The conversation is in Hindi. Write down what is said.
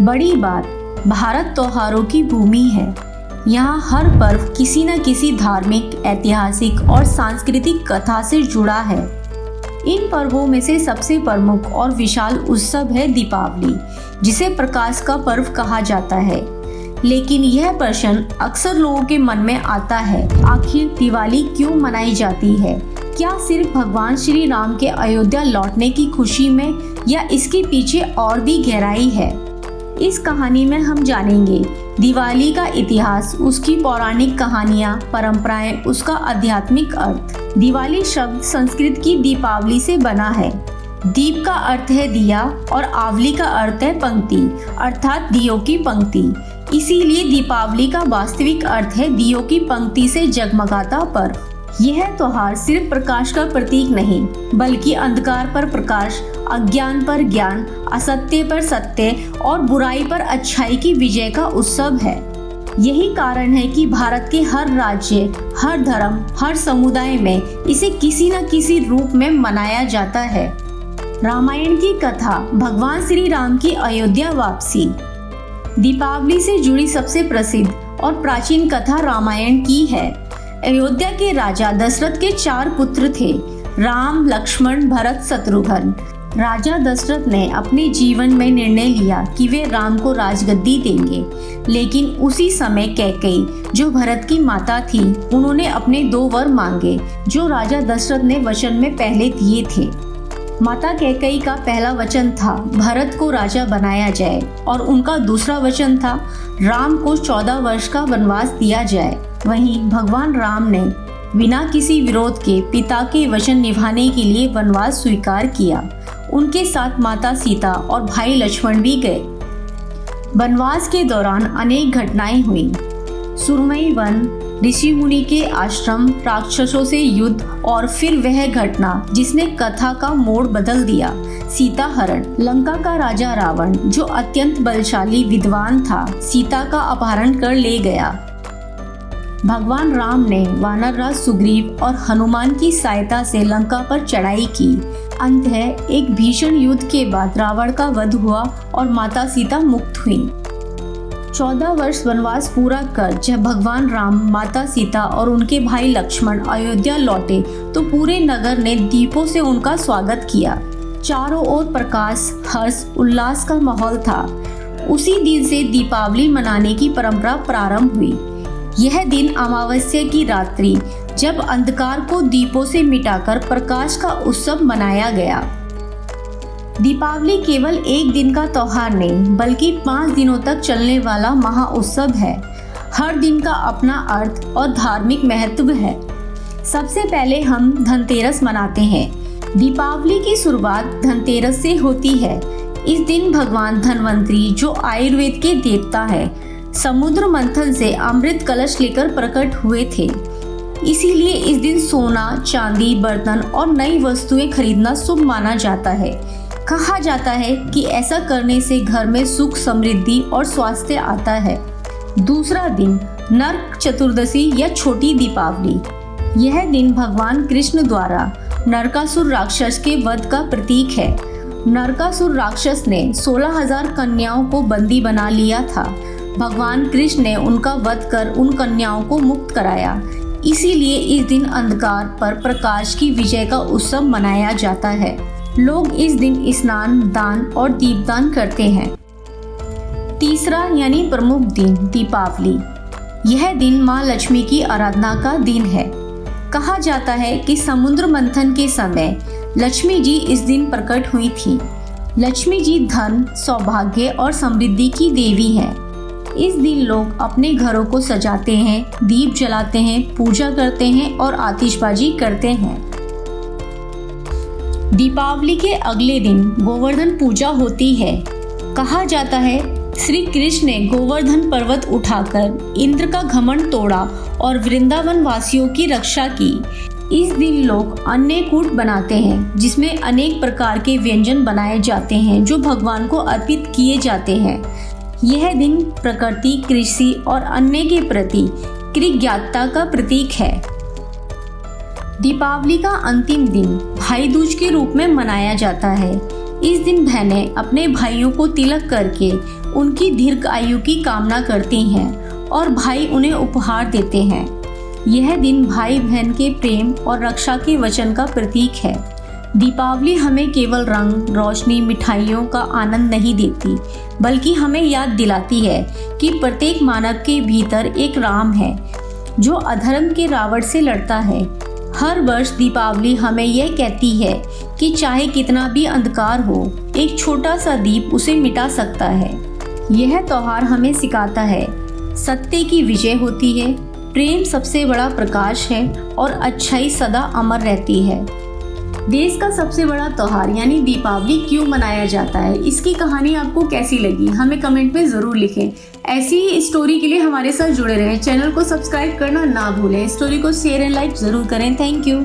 बड़ी बात, भारत त्योहारों की भूमि है। यहाँ हर पर्व किसी न किसी धार्मिक, ऐतिहासिक और सांस्कृतिक कथा से जुड़ा है। इन पर्वों में से सबसे प्रमुख और विशाल उत्सव है दीपावली, जिसे प्रकाश का पर्व कहा जाता है। लेकिन यह प्रश्न अक्सर लोगों के मन में आता है, आखिर दिवाली क्यों मनाई जाती है? क्या सिर्फ भगवान श्री राम के अयोध्या लौटने की खुशी में, या इसके पीछे और भी गहराई है? इस कहानी में हम जानेंगे दिवाली का इतिहास, उसकी पौराणिक कहानियाँ, परंपराएं, उसका आध्यात्मिक अर्थ। दिवाली शब्द संस्कृत की दीपावली से बना है। दीप का अर्थ है दिया और आवली का अर्थ है पंक्ति, अर्थात दियों की पंक्ति। इसीलिए दीपावली का वास्तविक अर्थ है दियों की पंक्ति से जगमगाता पर्व। यह त्योहार सिर्फ प्रकाश का प्रतीक नहीं, बल्कि अंधकार पर प्रकाश, अज्ञान पर ज्ञान, असत्य पर सत्य और बुराई पर अच्छाई की विजय का उत्सव है। यही कारण है कि भारत के हर राज्य, हर धर्म, हर समुदाय में इसे किसी न किसी रूप में मनाया जाता है। रामायण की कथा, भगवान श्री राम की अयोध्या वापसी। दीपावली से जुड़ी सबसे प्रसिद्ध और प्राचीन कथा रामायण की है। अयोध्या के राजा दशरथ के 4 पुत्र थे, राम, लक्ष्मण, भरत, शत्रुघ्न। राजा दशरथ ने अपने जीवन में निर्णय लिया कि वे राम को राजगद्दी देंगे, लेकिन उसी समय कैकेयी, जो भरत की माता थी, उन्होंने अपने 2 वर मांगे, जो राजा दशरथ ने वचन में पहले दिए थे। माता कैकेयी का पहला वचन था भरत को राजा बनाया जाए, और उनका दूसरा वचन था राम को 14 वर्ष का वनवास दिया जाए। वहीं भगवान राम ने बिना किसी विरोध के पिता के वचन निभाने के लिए वनवास स्वीकार किया। उनके साथ माता सीता और भाई लक्ष्मण भी गए। वनवास के दौरान अनेक घटनाएं हुई। सुरमई वन, ऋषि मुनि के आश्रम, राक्षसों से युद्ध, और फिर वह घटना जिसने कथा का मोड़ बदल दिया, सीता हरण। लंका का राजा रावण, जो अत्यंत बलशाली विद्वान था, सीता का अपहरण कर ले गया। भगवान राम ने वानर राज सुग्रीव और हनुमान की सहायता से लंका पर चढ़ाई की। अंततः एक भीषण युद्ध के बाद रावण का वध हुआ और माता सीता मुक्त हुई। 14 वर्ष वनवास पूरा कर जब भगवान राम, माता सीता और उनके भाई लक्ष्मण अयोध्या लौटे, तो पूरे नगर ने दीपों से उनका स्वागत किया। चारों ओर प्रकाश, हर्ष, उल्लास का माहौल था। उसी दिन से दीपावली मनाने की परंपरा प्रारंभ हुई। यह दिन अमावस्या की रात्रि, जब अंधकार को दीपों से मिटाकर प्रकाश का उत्सव मनाया गया। दीपावली केवल एक दिन का त्योहार नहीं, बल्कि 5 दिनों तक चलने वाला महाउत्सव है। हर दिन का अपना अर्थ और धार्मिक महत्व है। सबसे पहले हम धनतेरस मनाते हैं। दीपावली की शुरुआत धनतेरस से होती है। इस दिन भगवान धन्वंतरी, जो आयुर्वेद के देवता है, समुद्र मंथन से अमृत कलश लेकर प्रकट हुए थे। इसीलिए इस दिन सोना, चांदी, बर्तन और नई वस्तुएं खरीदना शुभ माना जाता है। कहा जाता है कि ऐसा करने से घर में सुख, समृद्धि और स्वास्थ्य आता है। दूसरा दिन नरक चतुर्दशी या छोटी दीपावली। यह दिन भगवान कृष्ण द्वारा नरकासुर राक्षस के वध का प्रतीक है। नरकासुर राक्षस ने 16,000 कन्याओं को बंदी बना लिया था। भगवान कृष्ण ने उनका वध कर उन कन्याओं को मुक्त कराया। इसीलिए इस दिन अंधकार पर प्रकाश की विजय का उत्सव मनाया जाता है। लोग इस दिन स्नान, दान और दीपदान करते हैं। तीसरा यानी प्रमुख दिन दीपावली। यह दिन माँ लक्ष्मी की आराधना का दिन है। कहा जाता है कि समुद्र मंथन के समय लक्ष्मी जी इस दिन प्रकट हुई थी। लक्ष्मी जी धन, सौभाग्य और समृद्धि की देवी हैं। इस दिन लोग अपने घरों को सजाते हैं, दीप जलाते हैं, पूजा करते हैं और आतिशबाजी करते हैं। दीपावली के अगले दिन गोवर्धन पूजा होती है। कहा जाता है श्री कृष्ण ने गोवर्धन पर्वत उठाकर इंद्र का घमंड तोड़ा और वृंदावन वासियों की रक्षा की। इस दिन लोग अन्नकूट बनाते हैं, जिसमें अनेक प्रकार के व्यंजन बनाए जाते हैं जो भगवान को अर्पित किए जाते हैं। यह दिन प्रकृति, कृषि और अन्न के प्रति कृतज्ञता का प्रतीक है। दीपावली का अंतिम दिन भाई दूज के रूप में मनाया जाता है। इस दिन बहनें अपने भाइयों को तिलक करके उनकी दीर्घ आयु की कामना करती हैं और भाई उन्हें उपहार देते हैं। यह दिन भाई बहन के प्रेम और रक्षा के वचन का प्रतीक है। दीपावली हमें केवल रंग, रोशनी, मिठाइयों का आनंद नहीं देती, बल्कि हमें याद दिलाती है कि प्रत्येक मानव के भीतर एक राम है जो अधर्म के रावण से लड़ता है। हर वर्ष दीपावली हमें यह कहती है कि चाहे कितना भी अंधकार हो, एक छोटा सा दीप उसे मिटा सकता है। यह त्योहार हमें सिखाता है सत्य की विजय होती है, प्रेम सबसे बड़ा प्रकाश है और अच्छाई सदा अमर रहती है। देश का सबसे बड़ा त्योहार यानी दीपावली क्यों मनाया जाता है, इसकी कहानी आपको कैसी लगी हमें कमेंट में ज़रूर लिखें। ऐसी ही स्टोरी के लिए हमारे साथ जुड़े रहें। चैनल को सब्सक्राइब करना ना भूलें। स्टोरी को शेयर एंड लाइक ज़रूर करें। Thank you.